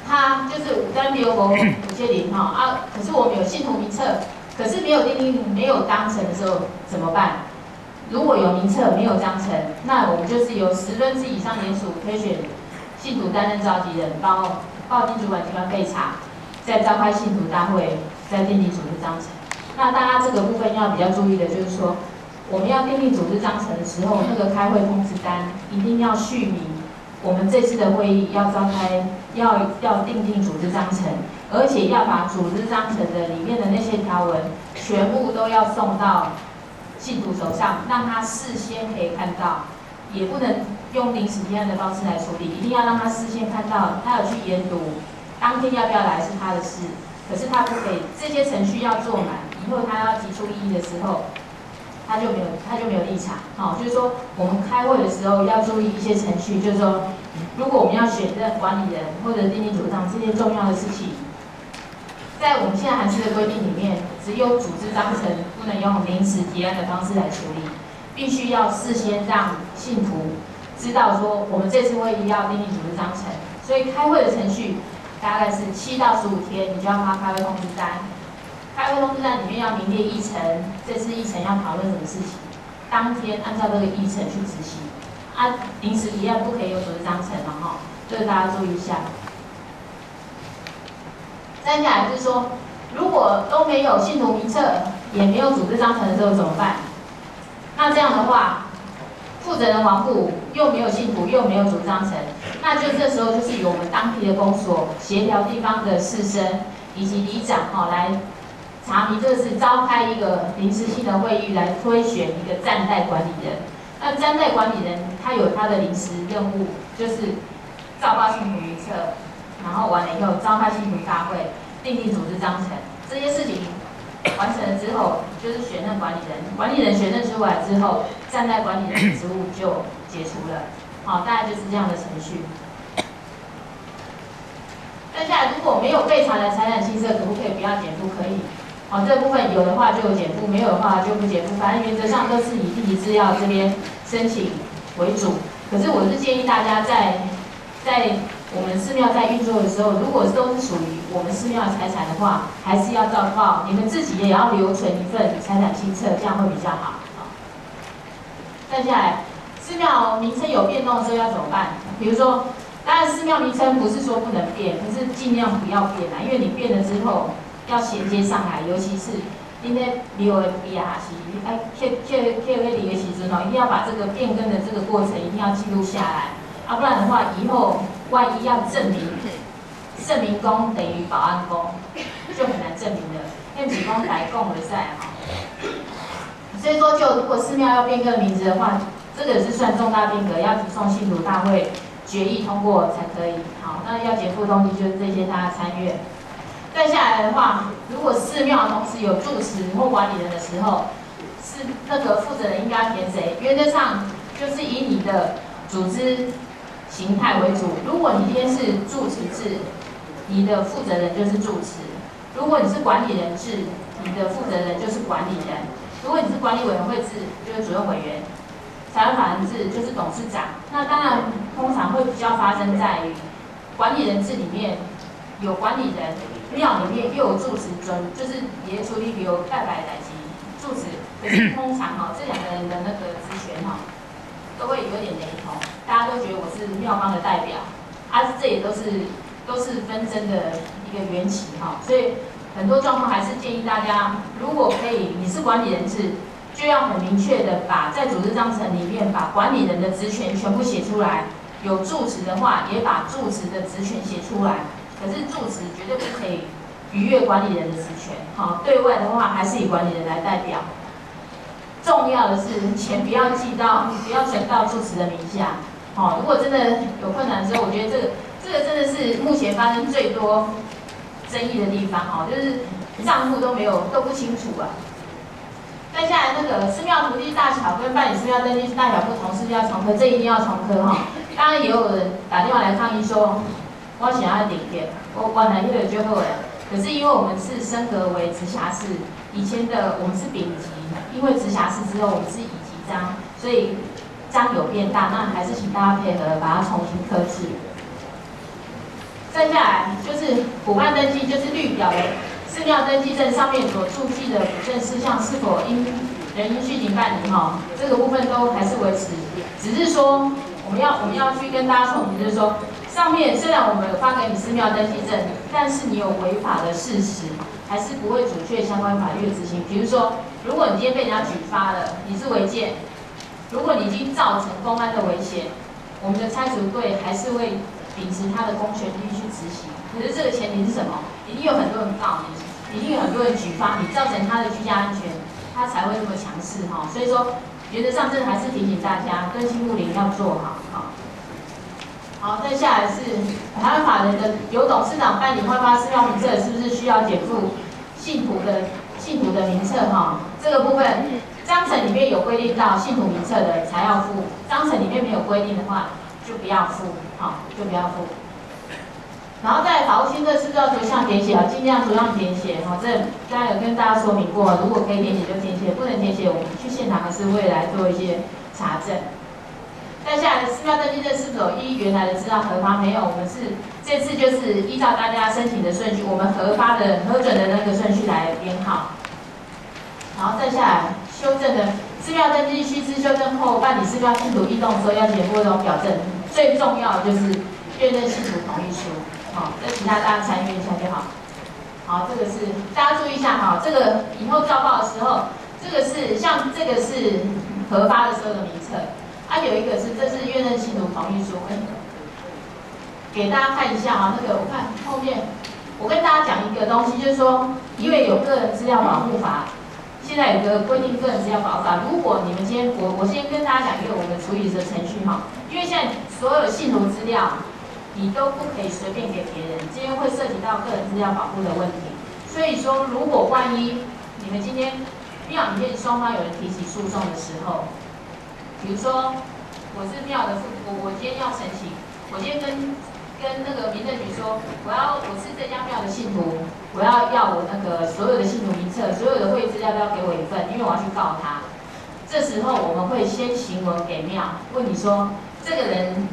他就是5365570哈可是我们有信徒名册，可是没有订定没有章程的时候怎么办？如果有名册没有章程，那我们就是由10分之以上联署推选信徒担任召集人，报经主管机关备查，再召开信徒大会，再订定组织章程。那大家这个部分要比较注意的就是说，我们要订定组织章程的时候，那个开会通知单一定要续明我们这次的会议要召开，要订定组织章程，而且要把组织章程的里面的那些条文全部都要送到信徒手上，让他事先可以看到，也不能用临时提案的方式来处理，一定要让他事先看到，他有去研读，当天要不要来是他的事，可是他不可以这些程序要做满，以后他要提出异议的时候，他就没有立场。就是说我们开会的时候要注意一些程序，就是说，如果我们要选任管理人或者订定组织章这些重要的事情。在我们现在函释的规定里面，只有组织章程不能用临时提案的方式来处理，必须要事先让信徒知道说我们这次会议要订定组织章程，所以开会的程序大概是7到15天，你就要发开会通知单。开会通知单里面要明列议程，这次议程要讨论什么事情，当天按照这个议程去执行。临时提案不可以有组织章程了哈，这个大家注意一下。再下来就是说，如果都没有信徒名册，也没有组织章程的时候怎么办？那这样的话，负责人亡故，又没有信徒，又没有组织章程，那就这时候就是由我们当地的公所协调地方的士绅以及里长来查明，这是召开一个临时性的会议来推选一个暂代管理人。那暂代管理人他有他的临时任务，就是照报信徒名册。然后完了以后，召开信徒大会，订定组织章程，这些事情完成了之后，就是选任管理人。管理人选任出来之后，暂代管理人的职务就解除了。大概就是这样的程序。接下来，如果没有备查的财产清册，可不可以不要减负？可以。这部分有的话就有减负，没有的话就不减负。反正原则上都是以地籍资料这边申请为主。可是我是建议大家在我们寺庙在运作的时候，如果都是属于我们寺庙的财产的话，还是要照报，你们自己也要留存一份财产清册，这样会比较好。再下来，寺庙名称有变动的时候要怎么办？比如说，当然寺庙名称不是说不能变，可是尽量不要变因为你变了之后要衔接上来，尤其是你在留的边还是去那里的时阵一定要把这个变更的这个过程一定要记录下来。不然的话，以后万一要证明圣明宫等于保安宫，就很难证明了。因为只供来供为在所以说，如果寺庙要变更名字的话，这个是算重大变革，要提送信徒大会决议通过才可以。好，那要减负东西就是这些大家参阅。再下来的话，如果寺庙同时有住持或管理人的时候，是那个负责人应该填谁？原则上就是以你的组织形态为主。如果你今天是住持制，你的负责人就是住持；如果你是管理人制，你的负责人就是管理人；如果你是管理委员会制，就是主任委员；财务法人制就是董事长。那当然，通常会比较发生在于管理人制里面有管理人，庙里面又有住持尊，就是也处理有拜拜代级住持。可是通常这两个人的那个职权都会有点雷同，大家都觉得我是庙方的代表，这也都是纷争的一个缘起所以很多状况还是建议大家，如果可以，你是管理人制，就要很明确的把在组织章程里面把管理人的职权全部写出来。有住持的话，也把住持的职权写出来。可是住持绝对不可以逾越管理人的职权。对外的话还是以管理人来代表。重要的是钱不要存到住持的名下。如果真的有困难的时候，我觉得这个真的是目前发生最多争议的地方就是账户都不清楚啊。再下来那个寺庙土地大小跟办理寺庙登记大小不同，是不是要重科？这一定要重科当然也有人打电话来抗议说，我想要顶点，我来那个就好了。可是因为我们是升格为直辖市，以前的我们是丙级，因为直辖市之后我们是乙级章，所以章有变大，那还是请大家配合把它重新科制。再下来就是补办登记，就是绿表的寺庙登记证上面所注记的补正事项是否应续行办理这个部分都还是维持，只是说我们要去跟大家说明，就是说上面虽然我们有发给你寺庙登记证，但是你有违法的事实，还是不会准确相关法律的执行。比如说，如果你今天被人家举发了，你是违建，如果你已经造成公安的危险，我们的拆除队还是会秉持他的公权力去执行。可是这个前提是什么？一定有很多人告你，一定有很多人举发你，造成他的居家安全，他才会这么强势所以说，原则上这还是提醒大家，更新务灵要做好好，再下来是台湾法人的由董事长办理换发寺庙名册，是不是需要减负信徒的名册这个部分章程里面有规定到信徒名册的才要付，章程里面没有规定的话就不要付就不要付。然后在法务新设是不是要图像填写尽量图像填写这刚才有跟大家说明过，如果可以填写就填写，不能填写我们去现场还是会来做一些查证。再下来，寺庙登记证是否依原来的资料核发？没有，我们是这次就是依照大家申请的顺序，我们核准的那个顺序来编号。然后再下来，修正的寺庙登记须知修正后办理寺庙信徒异动的时候要减负这种表证，最重要的就是确认信徒同意书。这其他大家参与一下就好。好，这个是大家注意一下这个以后照报的时候，这个是核发的时候的名册。有一个这是确认信徒同意书，给大家看一下那个我看后面，我跟大家讲一个东西，就是说，因为有个人资料保护法，现在有个规定个人资料保护法，如果你们今天我先跟大家讲一个我们处理的程序因为现在所有信徒资料你都不可以随便给别人，今天会涉及到个人资料保护的问题，所以说如果万一你们今天庙里面双方有人提起诉讼的时候，比如说，我是庙的我今天要申请，我今天跟那个民政局说，我是这家庙的信徒，我要我那个所有的信徒名册，所有的会议资料都要给我一份，因为我要去告他。这时候我们会先行文给庙，问你说，这个人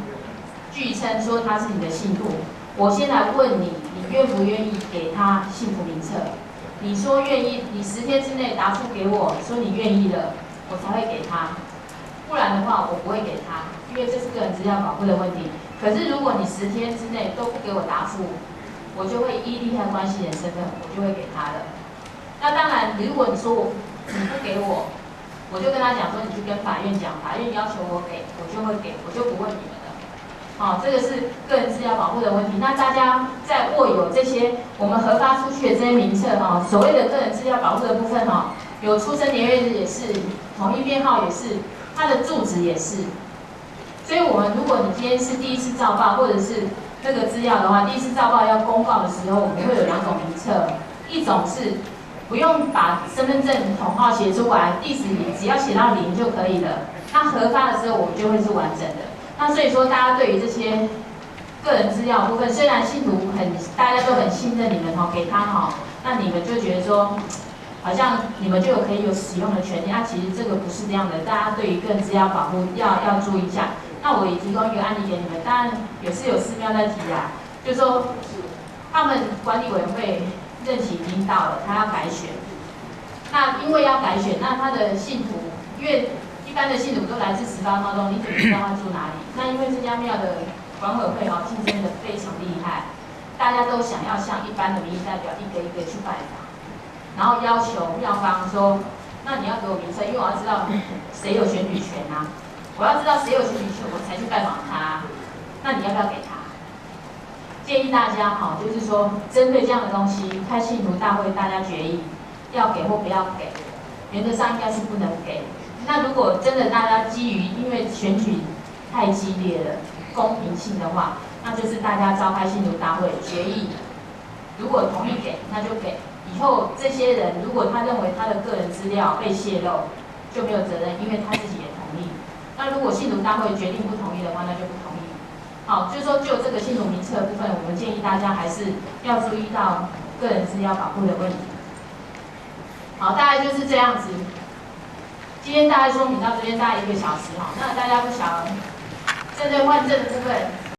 据称说他是你的信徒，我先来问你，你愿不愿意给他信徒名册？你说愿意，你10天之内答复给我，说你愿意了，我才会给他。不然的话，我不会给他，因为这是个人资料保护的问题。可是如果你10天之内都不给我答复，我就会依利害关系人身份，我就会给他的。那当然，如果你说你不给我，我就跟他讲说，你去跟法院讲，法院要求我给，我就会给，我就不问你们的。这个是个人资料保护的问题。那大家在握有这些我们核发出去的这些名册所谓的个人资料保护的部分有出生年月日也是，统一编号也是。他的住址也是，所以我们如果你今天是第一次照报，或者是那个资料的话，第一次照报要公告的时候，我们会有2种名册，一种是不用把身份证统号写出来，地址你只要写到0就可以了。那核发的时候，我们就会是完整的。那所以说，大家对于这些个人资料部分，虽然信徒大家都很信任你们给他那你们就觉得说，好像你们就可以有使用的权利。其实这个不是这样的，大家对于个人资料保护要注意一下。那我也提供一个案例给你们，当然也是有寺庙在提就是说他们管理委员会任期已经到了，他要改选。那因为要改选，那他的信徒，因为一般的信徒都来自18号洞，你怎么知道他住哪里？那因为这家庙的管委会竞争的非常厉害，大家都想要像一般的民意代表一个一个去拜访，然后要求庙方说，那你要给我名册，因为我要知道谁有选举权我要知道谁有选举权，我才去拜访他。那你要不要给他？建议大家就是说，针对这样的东西，开信徒大会大家决议，要给或不要给，原则上应该是不能给。那如果真的大家基于因为选举太激烈了，公平性的话，那就是大家召开信徒大会决议，如果同意给，那就给。以后这些人如果他认为他的个人资料被泄露，就没有责任，因为他自己也同意。那如果信徒大会决定不同意的话，那就不同意。就是说就这个信徒名册的部分，我们建议大家还是要注意到个人资料保护的问题。大概就是这样子。今天大概说明到这边大概1个小时那大家不晓得针对换证的部分。